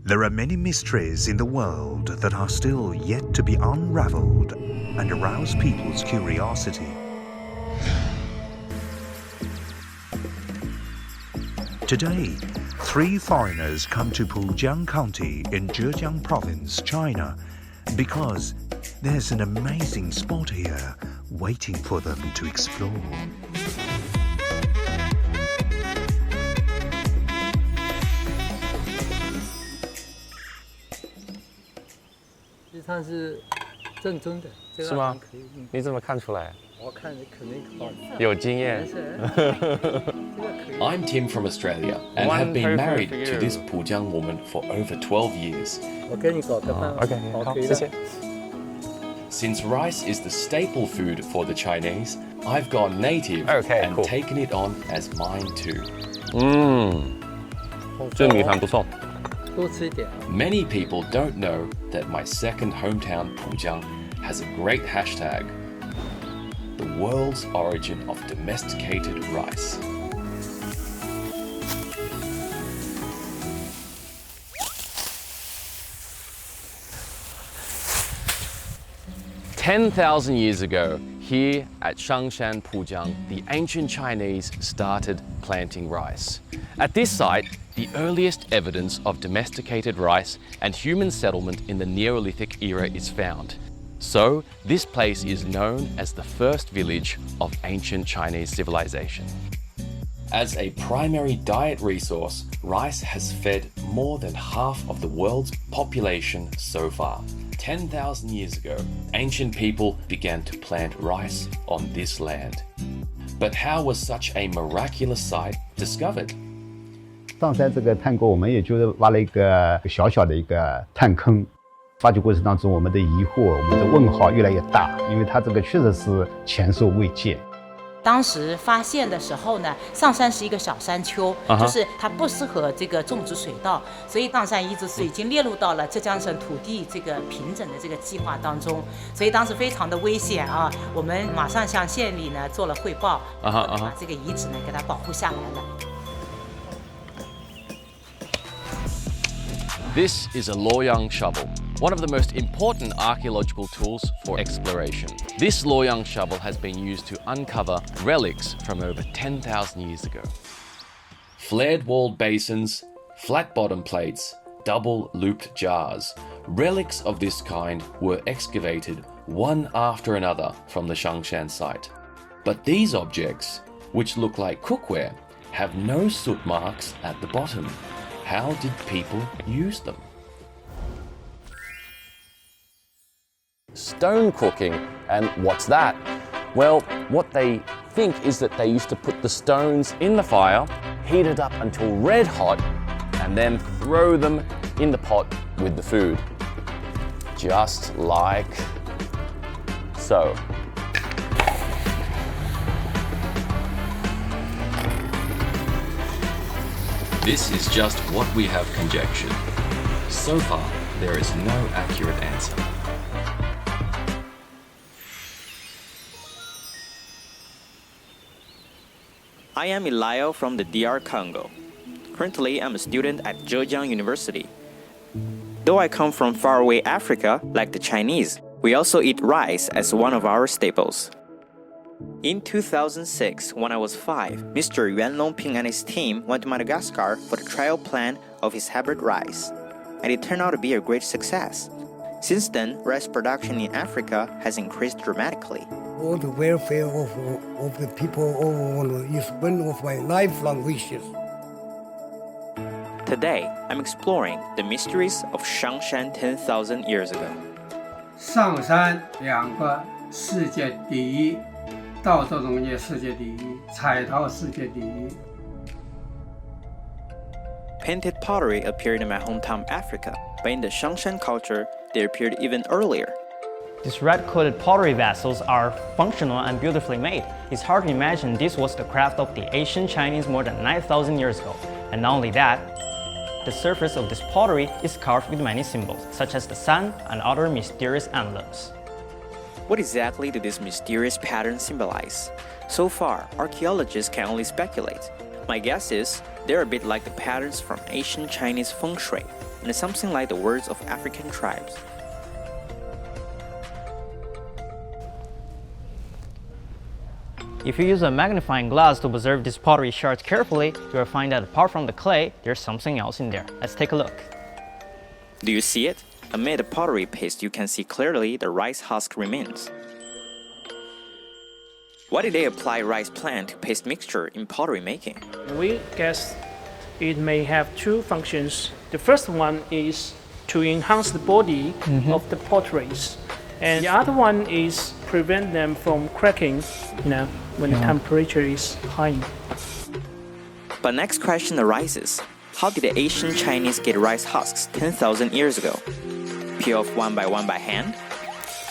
There are many mysteries in the world that are still yet to be unraveled and arouse people's curiosity. Today, 3 foreigners come to Pujiang County in Zhejiang Province, China, because there's an amazing spot here waiting for them to explore. 实际上是正宗的，这个是吗？可以用。你怎么看出来？我看可能好。有经验。I'm Tim from Australia and have been married to this Pujiang woman for over 12 years. 我给你搞个饭。OK， 好，谢谢。 Since rice is the staple food for the Chinese, I've gone native and taken it on as mine too. 这米饭不错。 多吃一点。 Many people don't know that my second hometown, Pujiang, has a great hashtag: the world's origin of domesticated rice. "10,000 years ago, here at Shangshan Pujiang, the ancient Chinese started planting rice. At this site, the earliest evidence of domesticated rice and human settlement in the Neolithic era is found. So, this place is known as the first village of ancient Chinese civilization. As a primary diet resource, rice has fed more than half of the world's population so far. 10,000 years ago, ancient people began to plant rice on this land. But how was such a miraculous site discovered? 上山这个探沟，我们也就是挖了一个小小的一个探坑。发掘过程当中，我们的疑惑、我们的问号越来越大，因为它这个确实是前所未见。 当时发现的时候呢，上山是一个小山丘，就是它不适合这个种植水稻，所以上山遗址是已经列入到了浙江省土地这个平整的这个计划当中，所以当时非常的危险啊，我们马上向县里呢做了汇报，把这个遗址呢给它保护下来了。 This is a Luoyang shovel, one of the most important archaeological tools for exploration. This Luoyang shovel has been used to uncover relics from over 10,000 years ago. Flared-walled basins, flat-bottom plates, double-looped jars. Relics of this kind were excavated one after another from the Shangshan Site. But these objects, which look like cookware, have no soot marks at the bottom. How did people use them? Stone cooking, and what's that? Well, what they think is that they used to put the stones in the fire, heat it up until red hot, and then throw them in the pot with the food. Just like so. This is just what we have conjectured. So far, there is no accurate answer. I am Eliao from the DR Congo. Currently, I'm a student at Zhejiang University. Though I come from faraway Africa, like the Chinese, we also eat rice as one of our staples. In 2006, when I was 5, Mr. Yuan Longping and his team went to Madagascar for the trial plant of his hybrid rice, and it turned out to be a great success. Since then, rice production in Africa has increased dramatically. All the welfare of the people is one of my lifelong wishes. Today, I'm exploring the mysteries of Shangshan 10,000 years ago. 上山2个世界第一。 稻作农业世界第一，彩陶世界第一。 Painted pottery appeared in my hometown Africa, but in the Shangshan culture, they appeared even earlier. These red-coated pottery vessels are functional and beautifully made. It's hard to imagine this was the craft of the ancient Chinese more than 9,000 years ago. And not only that, the surface of this pottery is carved with many symbols, such as the sun and other mysterious emblems. What exactly do these mysterious patterns symbolize? So far, archaeologists can only speculate. My guess is they're a bit like the patterns from ancient Chinese feng shui. and something like the words of African tribes. If you use a magnifying glass to observe these pottery shards carefully, you will find that apart from the clay, there's something else in there. Let's take a look. Do you see it? Amid the pottery paste, you can see clearly the rice husk remains. Why did they apply rice plant to paste mixture in pottery making? We guess it may have two functions. The first one is to enhance the body of the potteries, and the other one is prevent them from cracking, when the temperature is high. But next question arises. How did the ancient Chinese get rice husks 10,000 years ago? Peel off one by hand?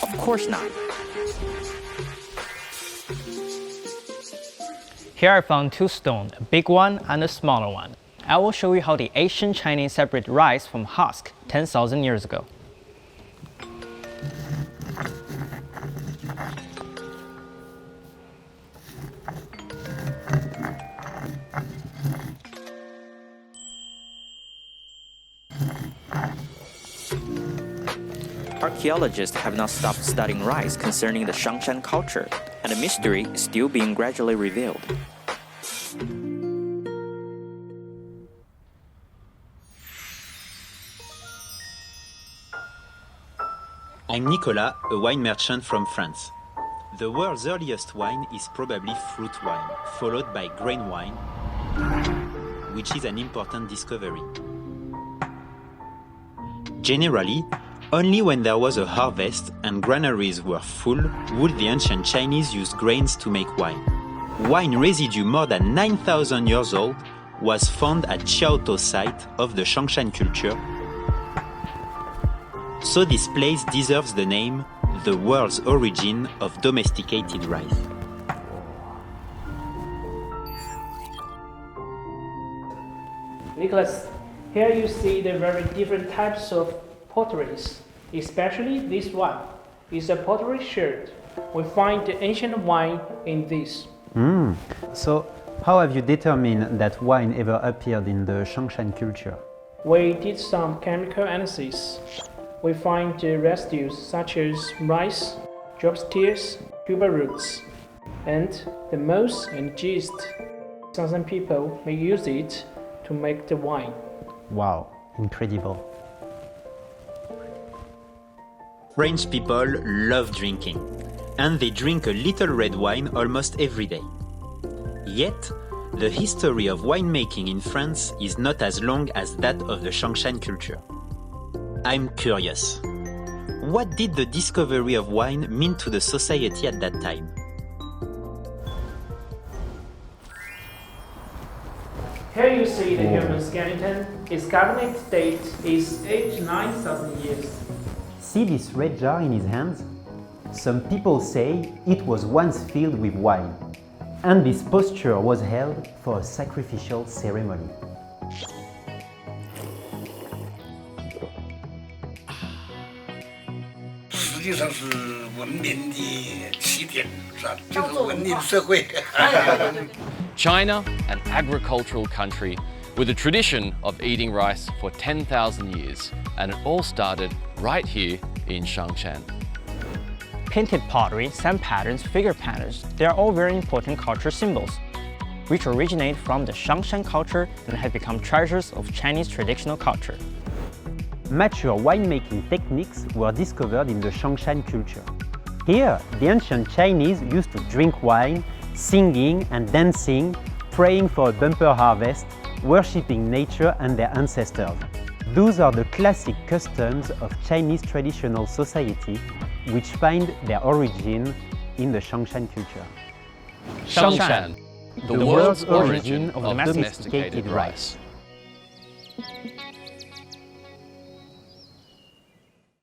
Of course not. Here I found two stones, a big one and a smaller one. I will show you how the ancient Chinese separate rice from husk 10,000 years ago. Archaeologists have not stopped studying rice concerning the Shangshan culture, and the mystery is still being gradually revealed. I'm Nicolas, a wine merchant from France. The world's earliest wine is probably fruit wine, followed by grain wine, which is an important discovery. Generally, only when there was a harvest and granaries were full would the ancient Chinese use grains to make wine. Wine residue more than 9,000 years old was found at Qiaotou site of the Shangshan culture. So this place deserves the name, the world's origin of domesticated rice. Nicholas, here you see the very different types of potteries, especially this one is a pottery shard. We find the ancient wine in this. So, how have you determined that wine ever appeared in the Shangshan culture? We did some chemical analysis. We find residues such as rice, drop-tears, tuber roots, and the moss and yeast. Some people may use it to make the wine. Wow, incredible. French people love drinking, and they drink a little red wine almost every day. Yet, the history of winemaking in France is not as long as that of the Shangshan culture. I'm curious. What did the discovery of wine mean to the society at that time? Here you see the human skeleton. Its carbonate date is aged 9,000 years. See this red jar in his hands? Some people say it was once filled with wine, and this posture was held for a sacrificial ceremony. 实际上是文明的起点，是吧？就是文明社会。China, an agricultural country with a tradition of eating rice for 10,000 years, and it all started right here in Shangshan. Painted pottery, sand patterns, figure patterns, they are all very important cultural symbols, which originate from the Shangshan culture and have become treasures of Chinese traditional culture. Mature winemaking techniques were discovered in the Shangshan culture. Here, the ancient Chinese used to drink wine, singing and dancing, praying for a bumper harvest, worshipping nature and their ancestors. Those are the classic customs of Chinese traditional society, which find their origin in the Shangshan culture. Shangshan, the world's origin of domesticated rice.